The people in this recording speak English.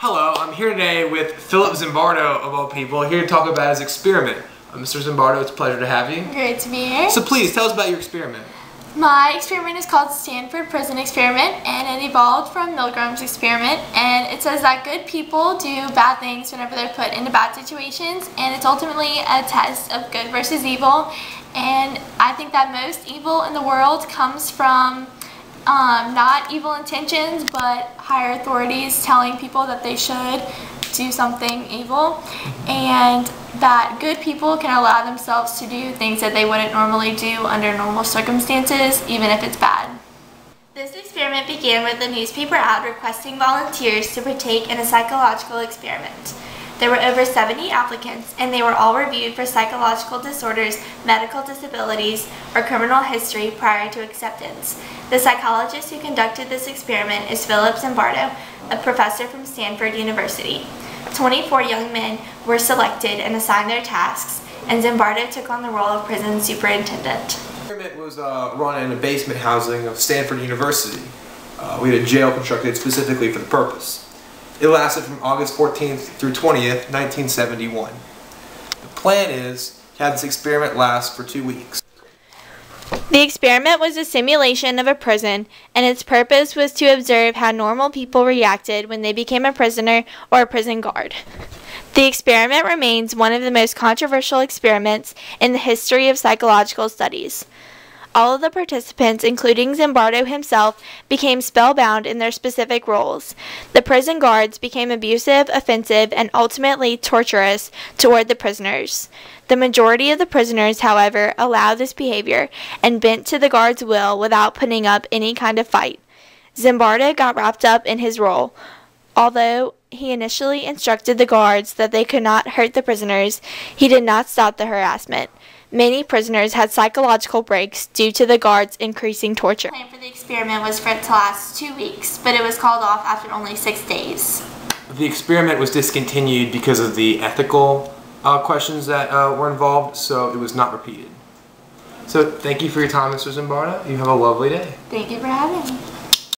Hello, I'm here today with Phillip Zimbardo, of all people, here to talk about his experiment. Mr. Zimbardo, it's a pleasure to have you. Great to be here. So please, tell us about your experiment. My experiment is called Stanford Prison Experiment, and it evolved from Milgram's experiment, and it says that good people do bad things whenever they're put into bad situations, and it's ultimately a test of good versus evil, and I think that most evil in the world comes from not evil intentions, but higher authorities telling people that they should do something evil, and that good people can allow themselves to do things that they wouldn't normally do under normal circumstances, even if it's bad. This experiment began with a newspaper ad requesting volunteers to partake in a psychological experiment. There were over 70 applicants, and they were all reviewed for psychological disorders, medical disabilities, or criminal history prior to acceptance. The psychologist who conducted this experiment is Phillip Zimbardo, a professor from Stanford University. 24 young men were selected and assigned their tasks, and Zimbardo took on the role of prison superintendent. The experiment was run in a basement housing of Stanford University. We had a jail constructed specifically for the purpose. It lasted from August 14th through 20th, 1971. The plan is to have this experiment last for 2 weeks. The experiment was a simulation of a prison, and its purpose was to observe how normal people reacted when they became a prisoner or a prison guard. The experiment remains one of the most controversial experiments in the history of psychological studies. All of the participants, including Zimbardo himself, became spellbound in their specific roles. The prison guards became abusive, offensive, and ultimately torturous toward the prisoners. The majority of the prisoners, however, allowed this behavior and bent to the guards' will without putting up any kind of fight. Zimbardo got wrapped up in his role. Although he initially instructed the guards that they could not hurt the prisoners, he did not stop the harassment. Many prisoners had psychological breaks due to the guards' increasing torture. The plan for the experiment was for it to last 2 weeks, but it was called off after only 6 days. The experiment was discontinued because of the ethical questions that were involved, so it was not repeated. So thank you for your time, Mr. Zimbardo. You have a lovely day. Thank you for having me.